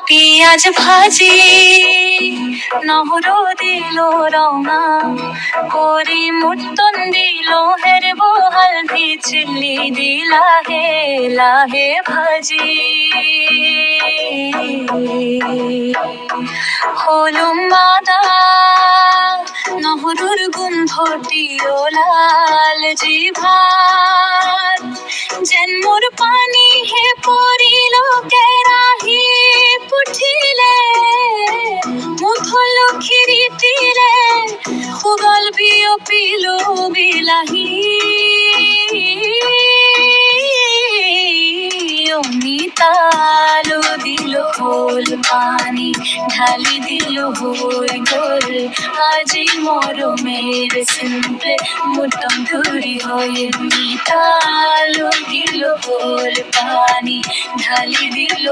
পিয়াজ ভাজি নহর দিল রঙা করি মুটন দিল হের হালদি চিল্লি দিলা হে লাহে ভাজি হলুম আদা নহরুর গন্ধ দিও লাল জিভাত যেন মোর পানি হে পড়িল কেরাহি পুঠিলে মুথল খিরি তীরে উগল বিও পিলো বিলাহি অমিতালো দিল হোল পানি ঢালি দিল হই গোল আজি মরমের সিম্পলে মুটন ধুরি হয়ে মিতালো দিল হোল পানি ঢালি দিল